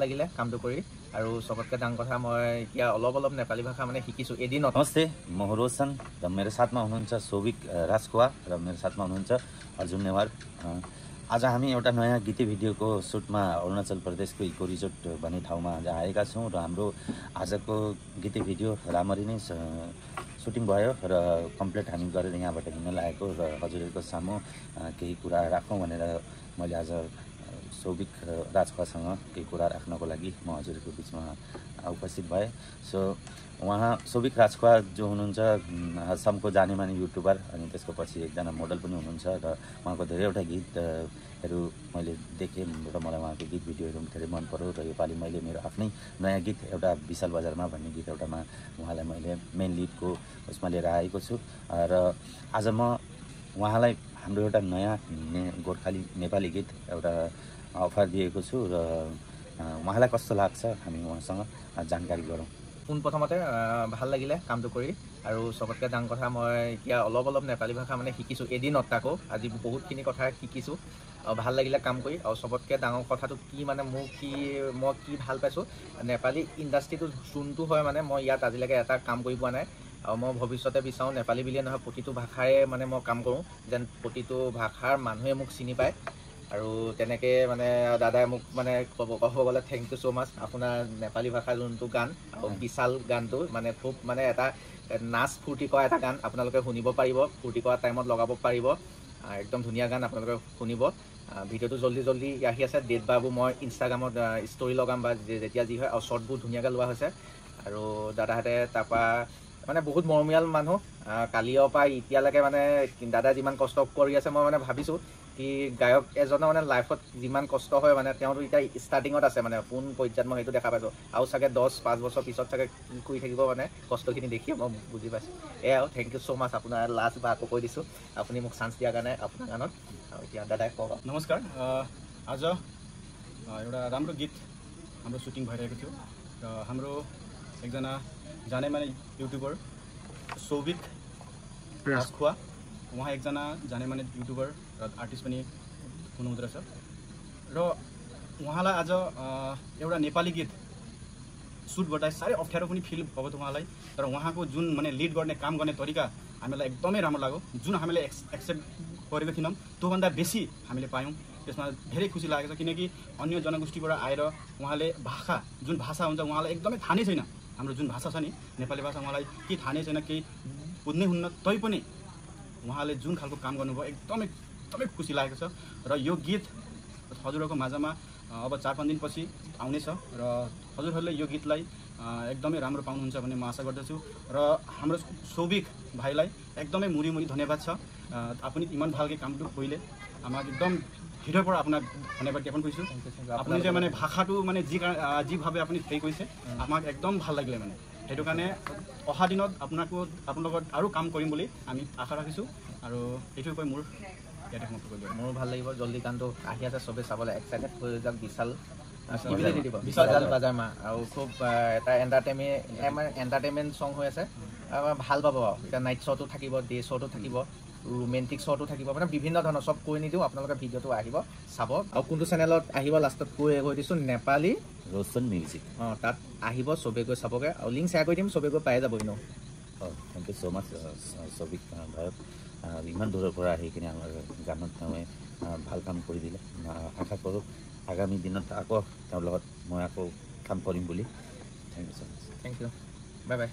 লাগিলে কামটো কৰি আৰু सबतकै ডাঙৰ কথা মই এতিয়া অলপ नेपाली भाषा মানে শিকিছো एदिনত। नमस्ते, म हो रोशन र मेरो साथमा हुनुहुन्छ सोभिक राजखोवा र मेरो साथमा हुनुहुन्छ अर्जुन नेवार। आज हामी एउटा नयाँ गीत भिडियोको सुटमा अरुणाचल प्रदेशको इको रिजोर्ट भन्ने ठाउँमा आज आएका छौँ र हाम्रो आजको गीत भिडियो राम्ररी नै सुटिङ भयो र कम्प्लिट हामी गरेर यहाँबाट हिँड्न लागेको र हजुरहरूको सामु केही कुरा राखौँ भनेर मैले आज सोभिक राजखोवासँग केही कुरा राख्नको लागि म हजुरहरूको बिचमा उपस्थित भए। सो उहाँ सोभिक राजखोवा जो हुनुहुन्छ असमको जाने माने युट्युबर अनि त्यसको पछि एकजना मोडल पनि हुनुहुन्छ र उहाँको धेरैवटा गीतहरू मैले देखेँ र मलाई उहाँको गीत भिडियोहरू धेरै मन पर्यो र योपालि मैले मेरो आफ्नै नयाँ गीत एउटा विशाल बजारमा भन्ने गीत एउटामा उहाँलाई मैले मेन लिडको उसमा लिएर आएको छु र आज म उहाँलाई हाम्रो एउटा नयाँ गोर्खाली नेपाली गीत एउटा अफर दिएको छु र उहाँलाई कस्तो लाग्छ हामी उहाँसँग जानकारी गरौँ। পোনপ্ৰথমতে ভাল লাগিলে কামটো কৰি আৰু सबतকৈ ডাঙৰ কথা মই এতিয়া অলপ नेपाली भाषा মানে শিকিছো এদিনত তাকো আজি বহুতখিনি কথা শিকিছো আৰু ভাল লাগিলে কাম কৰি আৰু सबतকৈ ডাঙৰ কথাটো কি মানে মই কি ভাল পাইছো नेपाली ইণ্ডাষ্ট্ৰিটো যোনটো হয় মানে মই ইয়াত আজিলৈকে এটা কাম কৰি পোৱা নাই আৰু মই ভৱিষ্যতে বিচাৰোঁ नेपाली বুলিয়ে নহয় প্ৰতিটো ভাষাৰে মানে মই কাম কৰোঁ যেন প্ৰতিটো ভাষাৰ মানুহে মোক চিনি পায় আৰু তেনেকৈ মানে দাদাই মোক মানে ক'ব গ'লে থেংক ইউ ছ' মাছ আপোনাৰ नेपाली ভাষাৰ যোনটো গান আৰু বিশাল গানটো মানে খুব মানে এটা নাচ ফূৰ্তি কৰা এটা গান আপোনালোকে শুনিব পাৰিব ফূৰ্তি কৰা টাইমত লগাব পাৰিব একদম ধুনীয়া গান আপোনালোকে শুনিব। ভিডিঅ'টো জল্দি আহি আছে ডেট বাবু মই ইনষ্টাগ্ৰামত ষ্টৰি লগাম বা যেতিয়া যি হয় আৰু শ্বৰ্টবোৰ ধুনীয়াকৈ লোৱা হৈছে আৰু দাদাহঁতে তাৰপৰা মানে বহুত মৰমীয়াল মানুহ কালিৰ পৰা এতিয়ালৈকে মানে দাদা যিমান কষ্ট কৰি আছে মই মানে ভাবিছোঁ কি গায়ক এজনৰ মানে লাইফত যিমান কষ্ট হয় মানে তেওঁতো এতিয়া ষ্টাৰ্টিঙত আছে মানে কোন পৰ্যায়ত মই সেইটো দেখা পাইছোঁ আৰু চাগে 10-5 বছৰ পিছত চাগে কি কৰি থাকিব মানে কষ্টখিনি দেখিয়ে মই বুজি পাইছোঁ। এয়া আৰু থেংক ইউ ছ' মাছ আপোনাৰ লাষ্ট বা আকৌ কৈ দিছোঁ আপুনি মোক চান্স দিয়াৰ কাৰণে আপোনাৰ গানত আৰু এতিয়া দাদাই কওক। नमस्कार, आज एउटा राम्रो गीत हाम्रो सुटिङ भइरहेको थियो र हाम्रो एकजना जाने माने युट्युबर सोभिक राजखोवा उहाँ एकजना जाने माने युट्युबर र आर्टिस्ट पनि हुनुहुँदो रहेछ र उहाँलाई आज एउटा नेपाली गीत सुट गर्दा साह्रै अप्ठ्यारो पनि फिल भएको थियो उहाँलाई तर उहाँको जुन माने लिड गर्ने काम गर्ने तरिका हामीलाई एकदमै राम्रो लाग्यो जुन हामीले एक्सेप्ट गरेको थियौँ त्योभन्दा बेसी हामीले पायौँ त्यसमा धेरै खुसी लागेको छ किनकि अन्य जनगोष्ठीबाट आएर उहाँले जुन भाषा हुन्छ उहाँलाई एकदमै थाहा नै छैन हाम्रो जुन भाषा छ नि नेपाली भाषा उहाँलाई केही थाहा नै छैन केही बुझ्नै हुन्न तैपनि उहाँले जुन खालको काम गर्नुभयो एकदमै खुसी लागेको छ र यो गीत हजुरहरूको माझमा अब 4-5 दिनपछि आउनेछ र हजुरहरूले यो गीतलाई एकदमै राम्रो पाउनुहुन्छ भन्ने म आशा गर्दछु र हाम्रो सोभिक भाइलाई एकदमै मुरी धन्यवाद छ আপুনি ইমান ভালকৈ কামটো কৰিলে আমাক একদম হৃদয়ৰ পৰা আপোনাক ধন্যবাদ জ্ঞাপন কৰিছোঁ আপুনি যে মানে ভাষাটো মানে যিভাৱে আপুনি হেৰি কৰিছে আমাক একদম ভাল লাগিলে মানে সেইটো কাৰণে অহা দিনত আপোনাৰ লগত আৰু কাম কৰিম বুলি আমি আশা ৰাখিছোঁ আৰু এইটোৰ কৈ মোৰ ইয়াতে সমাপ্ত কৰিব মোৰো ভাল লাগিব জল্দি গানটো আহি আছে চবেই চাবলৈ এক্সাইটেড হৈ যাওক বিশাল বাজাৰমা আৰু খুব এটা এণ্টাৰটেইনমেণ্ট চং হৈ আছে ভাল পাব এতিয়া নাইট শ্ব'টো থাকিব ডে শ্ব'টো থাকিব ৰোমেণ্টিক শ্ব'টো থাকিব মানে বিভিন্ন ধৰণৰ চব কৈ নিদিওঁ আপোনালোকে ভিডিঅ'টো আহিব চাব আৰু কোনটো চেনেলত আহিব লাষ্টত কৈ দিছোঁ নেপালী रोशन म्युजिक তাত আহিব চবেই গৈ চাবগৈ আৰু লিংক শ্বেয়াৰ কৰি দিম চবেই গৈ পাই যাব এনেও। থেংক ইউ ছ' মাছ সোভিক ভাইক ইমান দূৰৰ পৰা আহি কিনে আমাৰ গানত তেওঁ ভাল কাম কৰি দিলে আশা কৰোঁ আগামী দিনত আকৌ তেওঁৰ লগত মই আকৌ কাম কৰিম বুলি। Thank you so' much. Thank you bye by.